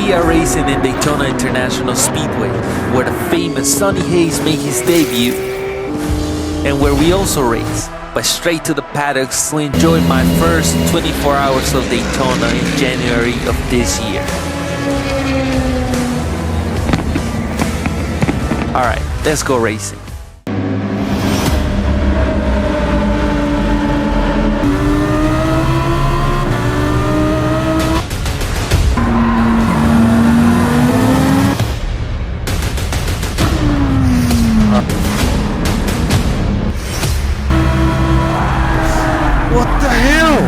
We are racing in Daytona International Speedway, where the famous Sonny Hayes made his debut, and where we also race, but straight to the paddocks to enjoy my first 24 hours of Daytona in January of this year. Alright, let's go racing. What the hell?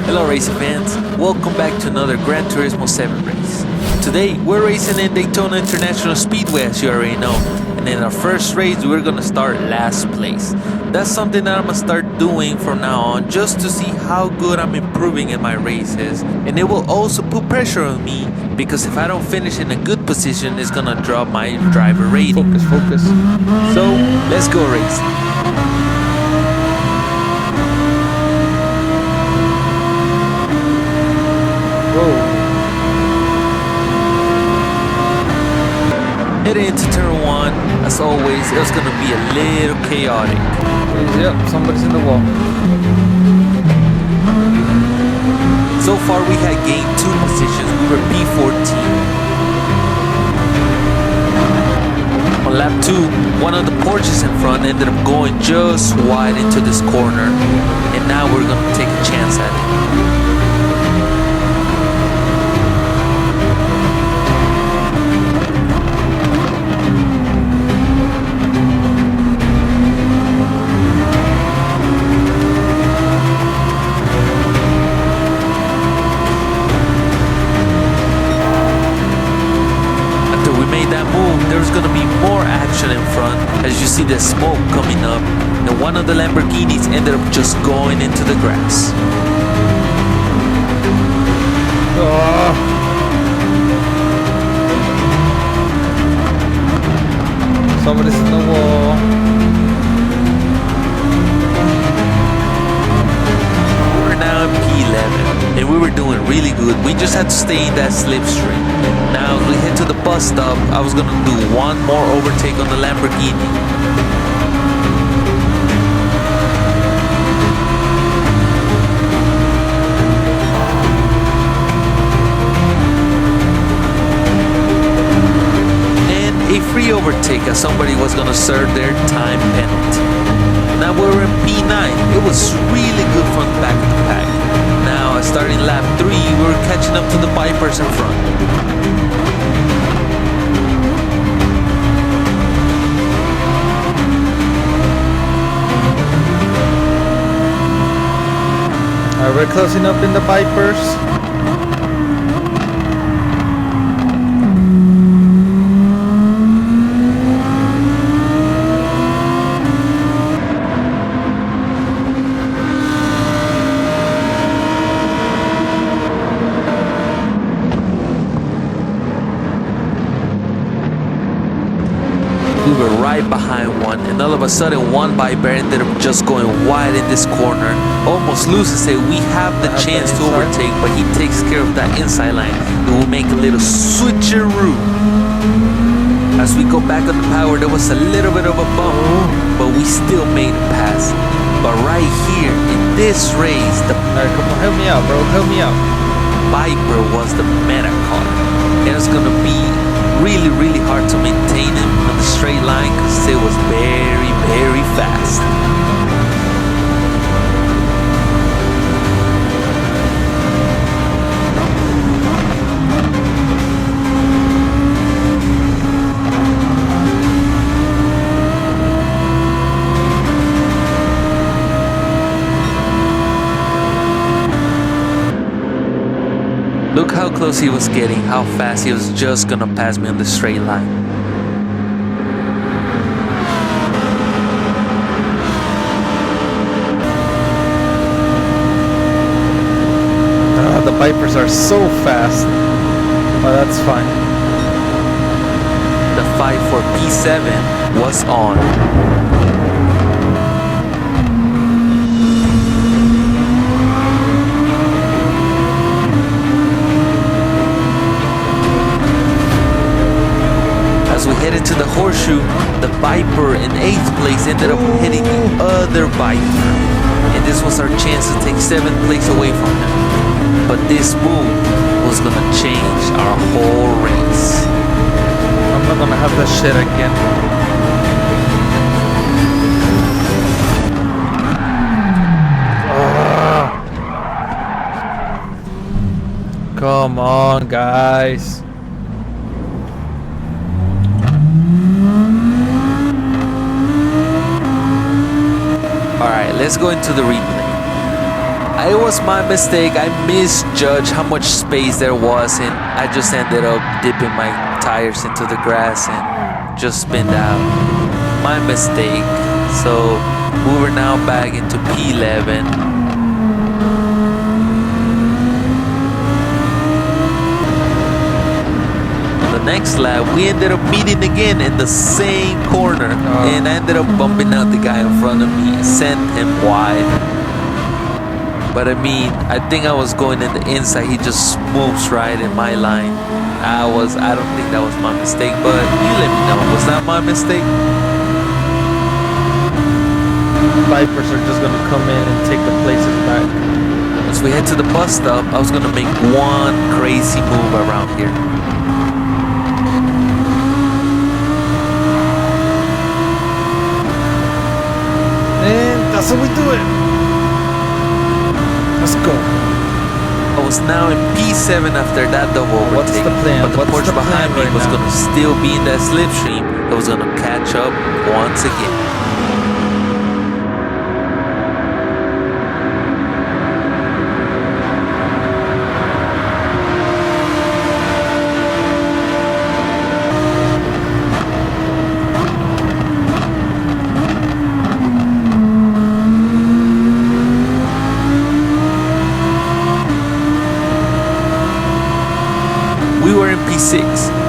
Hello racing fans, welcome back to another Gran Turismo 7 race. Today we're racing in Daytona International Speedway, as you already know, and in our first race we're gonna start last place. That's something that I'm gonna start doing from now on, just to see how good I'm improving in my races, and it will also put pressure on me, because if I don't finish in a good position, it's gonna drop my driver rating. Focus. So let's go racing. Heading into turn 1, as always, it was gonna be a little chaotic. Yep, somebody's in the wall. So far we had gained 2 positions, we were P14. On lap 2, one of the Porsches in front ended up going just wide into this corner, and now we're gonna take a chance at it. There's gonna be more action in front, as you see the smoke coming up, and one of the Lamborghinis ended up just going into the grass. Somebody's in the wall. We're now in P11, and we were doing really good. We just had to stay in that slipstream. Now as we head to the bus stop, I was gonna do one more overtake on the Lamborghini. And a free overtake, as somebody was gonna serve their time penalty. Now we're in P9. It was really good from the back of the pack. Now starting lap 3, we were catching up to the Vipers in front. We're closing up in the Vipers. We were right behind one, and all of a sudden one Viper ended up just going wide in this corner, almost loses it. We have the chance to overtake, but he takes care of that inside line. It will make a little switcheroo. As we go back on the power, there was a little bit of a bump, but we still made it past. But right here in this race, the Alright, come on, help me out, bro. Help me out. Viper was the meta car, and it's gonna be really hard to maintain him on the straight line, because it was very fast. Look how close he was getting, how fast he was just gonna pass me on the straight line. The Vipers are so fast. Oh, that's fine. The fight for P7 was on. chance to take 7th place away from him. But this move was gonna change our whole race. I'm not gonna have that shit again. Come on, guys. Alright, let's go into the replay. It was my mistake. I misjudged how much space there was, and I just ended up dipping my tires into the grass and just spinned out. My mistake. So we were now back into P11. Next lap, we ended up meeting again in the same corner, and I ended up bumping out the guy in front of me and sent him wide. But I mean, I think I was going in the inside. He just smooths right in my line. I don't think that was my mistake, but you let me know. Was that my mistake? Vipers are just gonna come in and take the places back. As we head to the bus stop, I was gonna make one crazy move around here. That's how we do it. Let's go. I was now in P7 after that double overtake. What's the plan? But the What's Porsche the behind plan me right was now? going to still be in that slipstream. That was going to catch up once again.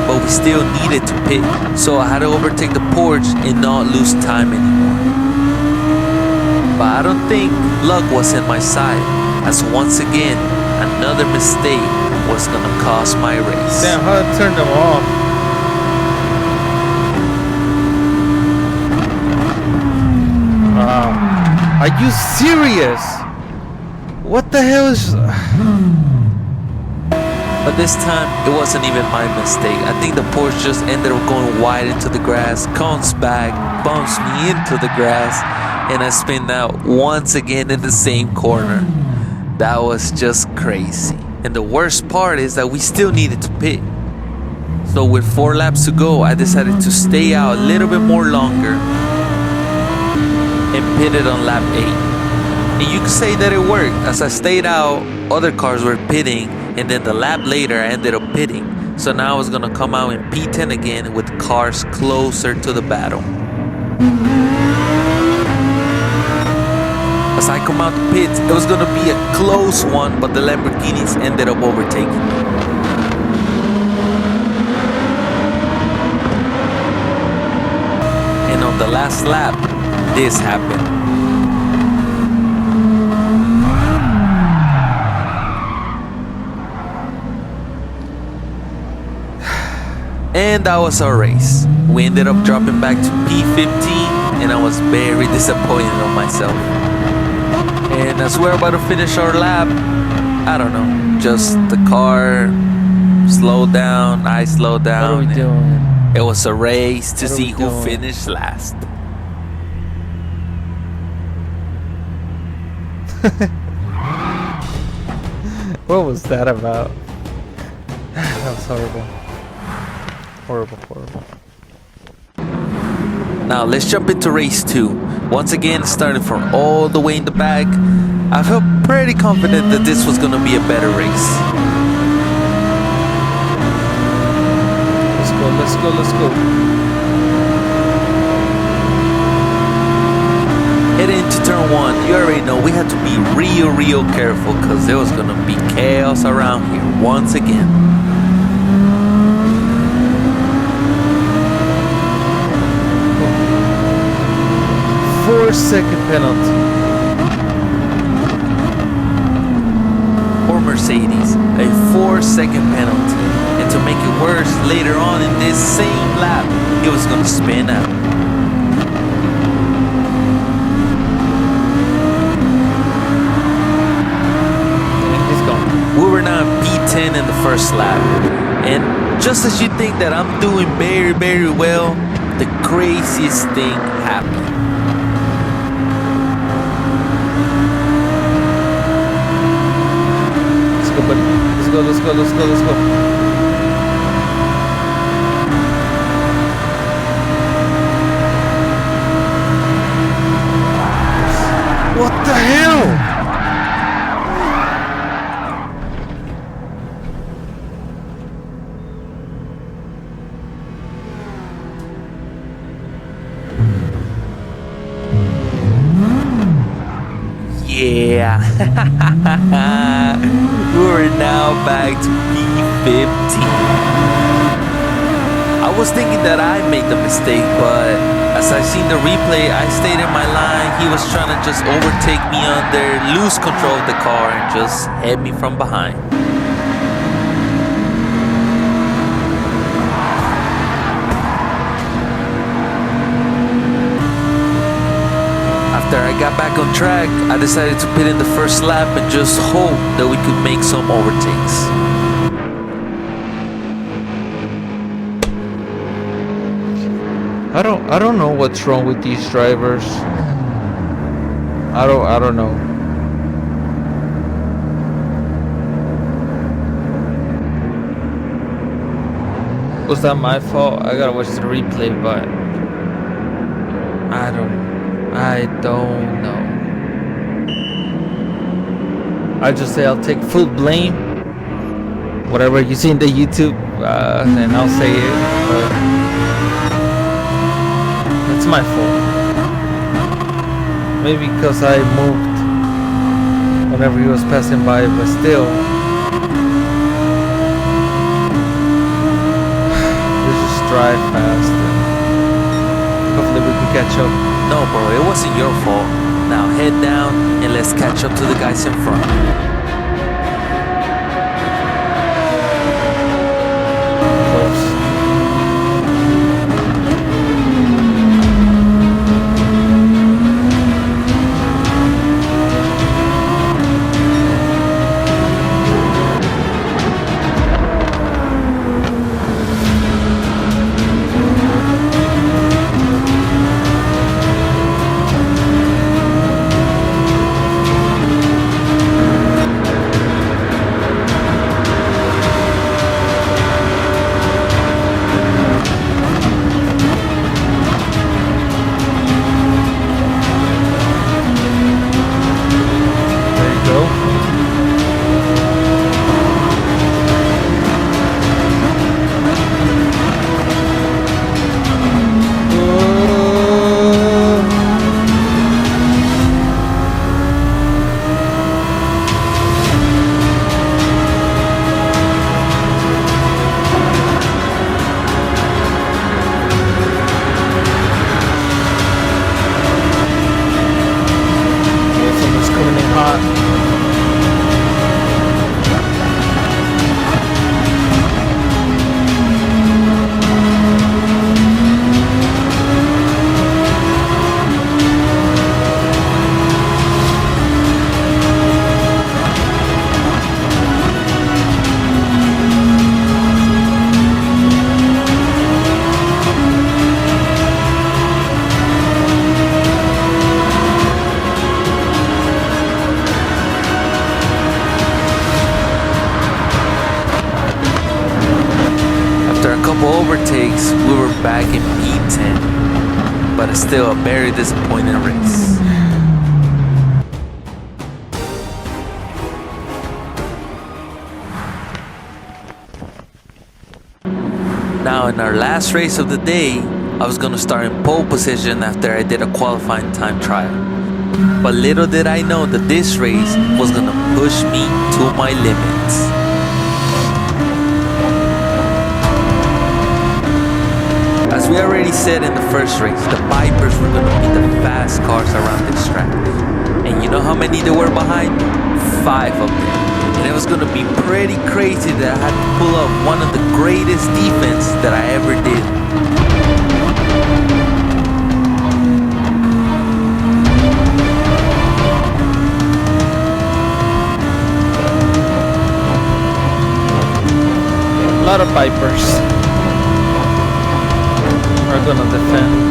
But we still needed to pit, so I had to overtake the Porsche and not lose time anymore. But I don't think luck was in my side, as once again another mistake was gonna cost my race. Damn, how to turn them off? Wow. Are you serious? What the hell is... But this time, it wasn't even my mistake. I think the Porsche just ended up going wide into the grass, comes back, bumps me into the grass, and I spin out once again in the same corner. That was just crazy. And the worst part is that we still needed to pit. So with 4 laps to go, I decided to stay out a little bit more longer and pitted on lap 8. And you could say that it worked. As I stayed out, other cars were pitting, and then the lap later I ended up pitting. So now I was gonna come out in P10 again with cars closer to the battle. As I come out the pits, it was gonna be a close one, but the Lamborghinis ended up overtaking me. And on the last lap, this happened. And that was our race. We ended up dropping back to P15, and I was very disappointed on myself. And as we're about to finish our lap, I don't know, just the car slowed down, I slowed down. What are we doing? It was a race to What are see we who doing? finished last. What was that about? That was horrible. Horrible, horrible. Now let's jump into race 2. Once again, starting from all the way in the back. I felt pretty confident that this was going to be a better race. Let's go, let's go, let's go. Heading into turn 1, you already know we had to be real careful because there was going to be chaos around here once again. 4-second penalty. For Mercedes, a 4-second penalty. And to make it worse, later on in this same lap, it was going to spin out. first lap. And just as you think that I'm doing very, very well, the craziest thing happened. Let's go, buddy. Let's go, let's go, let's go, let's go. What the hell? Yeah, we're now back to P15. I was thinking that I made the mistake, but as I seen the replay, I stayed in my line. He was trying to just overtake me under, lose control of the car, and just head me from behind. After I got back on track, I decided to pit in the first lap and just hope that we could make some overtakes. I don't know what's wrong with these drivers. I don't know. Was that my fault? I gotta watch the replay, but I don't know. I just say I'll take full blame. Whatever you see in the YouTube, and I'll say it. But it's my fault. Maybe because I moved whenever he was passing by, but still. Let's just drive fast. Hopefully we can catch up. No, bro, it wasn't your fault. Now head down and let's catch up to the guys in front. Overtakes, we were back in P10, but it's still a very disappointing race. Now in our last race of the day, I was going to start in pole position after I did a qualifying time trial. But little did I know that this race was going to push me to my limits. As we already said in the first race, the Vipers were going to be the fast cars around this track. And you know how many there were behind? 5 of them. And it was going to be pretty crazy that I had to pull up one of the greatest defense that I ever did. lot of Vipers. We're gonna defend.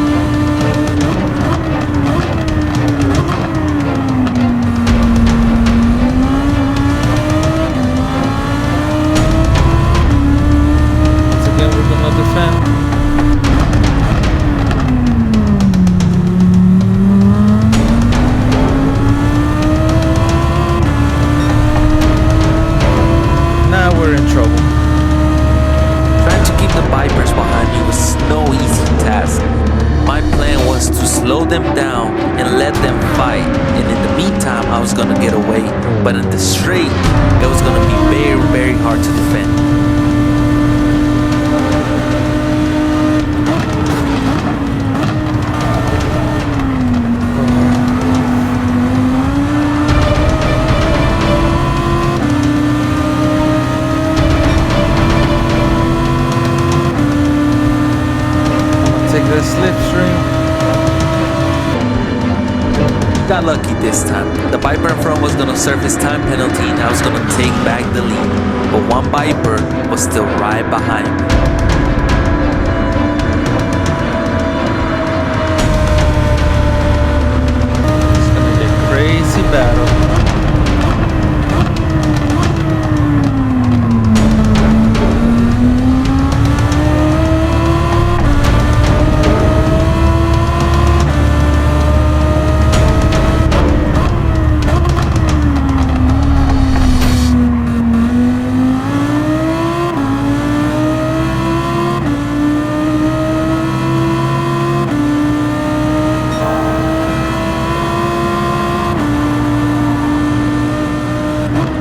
Slow them down and let them fight, and in the meantime I was gonna get away, but in the straight it was gonna be very, very hard to defend. Take the slipstream. Got lucky this time. The Viper in front was gonna serve his time penalty and I was gonna take back the lead. But one Viper was still right behind me. It's gonna be a crazy battle.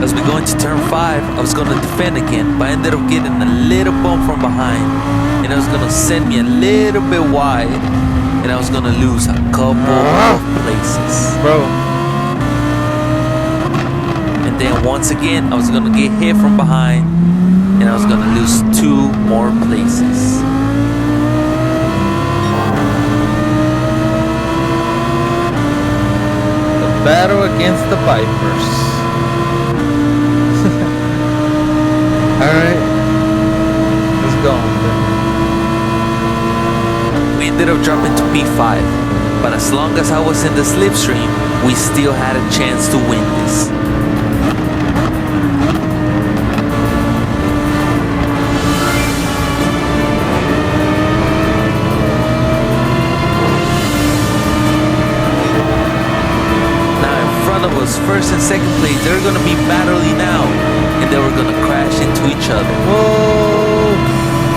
As we go into turn 5, I was going to defend again, but I ended up getting a little bump from behind, and it was going to send me a little bit wide, and I was going to lose a couple of places. Bro. And then once again, I was going to get hit from behind, and I was going to lose 2 more places. The battle against the Vipers. Alright, let's go on then. We ended up dropping to P5, but as long as I was in the slipstream, we still had a chance to win this. Now in front of us, first and second place, they're gonna be battling out. And they were gonna crash into each other. Whoa!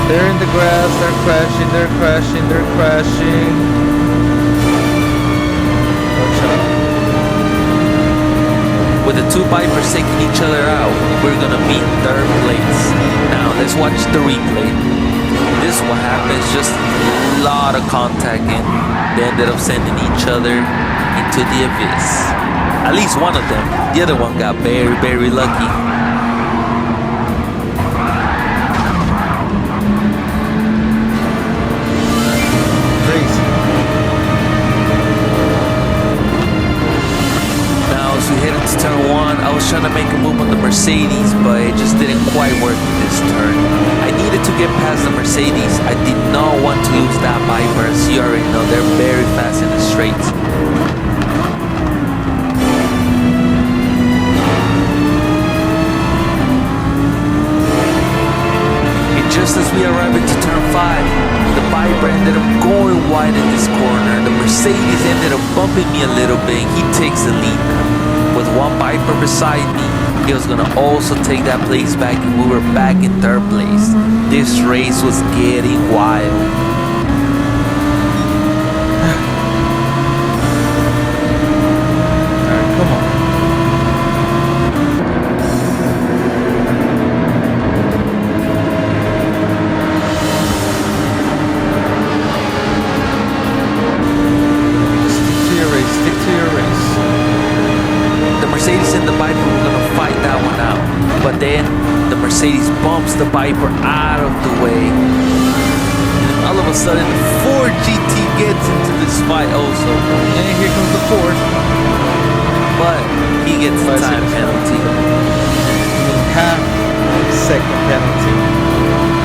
They're in the grass, they're crashing, they're crashing, they're crashing. Watch out. With the 2 Vipers taking each other out, we're gonna meet 3rd place. Now let's watch the replay. This is what happens, just a lot of contact, and they ended up sending each other into the abyss. At least one of them. The other one got very, very lucky. Turn 1, I was trying to make a move on the Mercedes, but it just didn't quite work this turn. I needed to get past the Mercedes. I did not want to lose that Viper, as you already know, they're very fast in the straights. And just as we arrived into turn 5, the Viper ended up going wide in this corner. The Mercedes ended up bumping me a little bit, and he takes the lead now. With one Viper beside me, he was gonna also take that place back, and we were back in 3rd place. This race was getting wild. Mercedes bumps the Viper out of the way. And all of a sudden, the Ford GT gets into this fight also. And here comes the Ford. But he gets the time penalty. Half second penalty.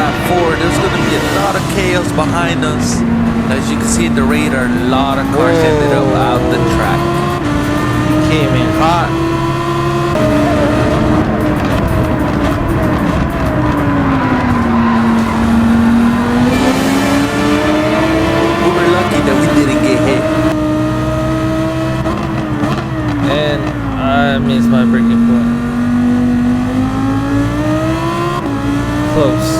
lap 4. There's going to be a lot of chaos behind us. As you can see in the radar, a lot of cars ended up out the track. Came in hot. We were lucky that we didn't get hit. And I missed my braking point. Close.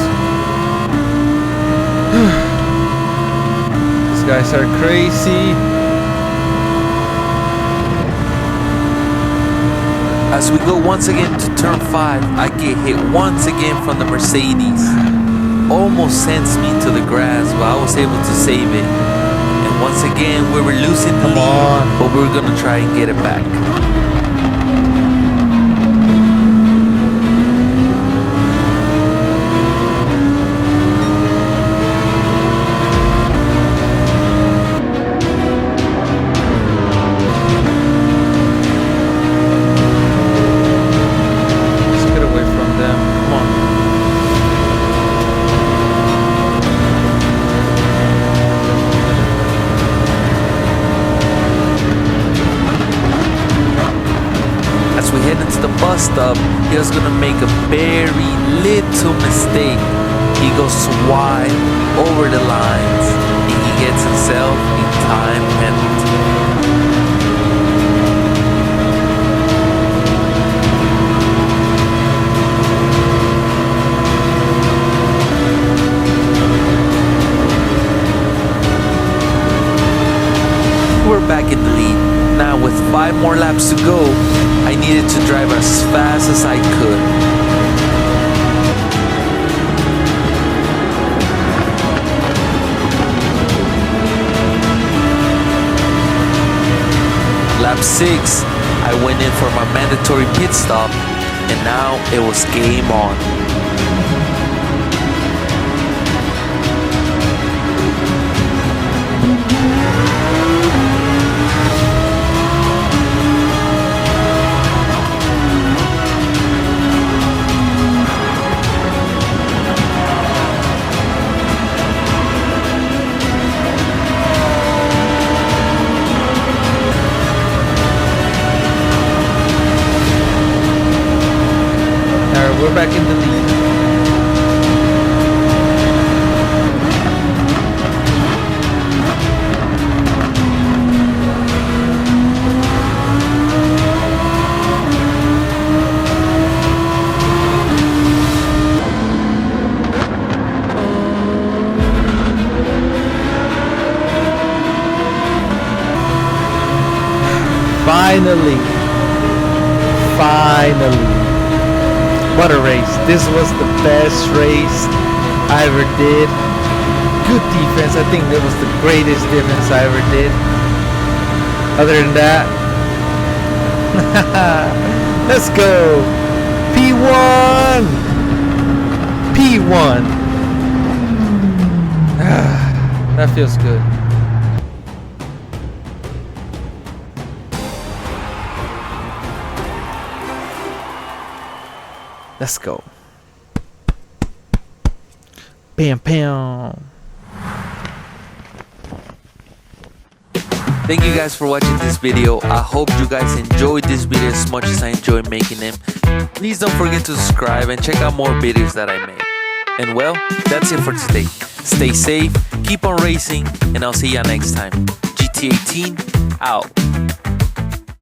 These guys are crazy. As we go once again to turn 5, I get hit once again from the Mercedes. Almost sends me to the grass, but I was able to save it. And once again, we were losing the lead, but we were gonna try and get it back. Stop, he was gonna make a very little mistake. He goes wide over the lines and he gets himself a time penalty. We're back in the lead. Now with 5 more laps to go, I needed to drive as fast as I could. Lap 6, I went in for my mandatory pit stop, and now it was game on. We're back in the lead. Finally. What a race. This was the best race I ever did. Good defense. I think that was the greatest defense I ever did. Other than that, let's go. P1. P1. That feels good. Let's go. Bam, bam. Thank you guys for watching this video. I hope you guys enjoyed this video as much as I enjoyed making them. Please don't forget to subscribe and check out more videos that I made. And well, that's it for today. Stay safe, keep on racing, and I'll see ya next time. GT18 out.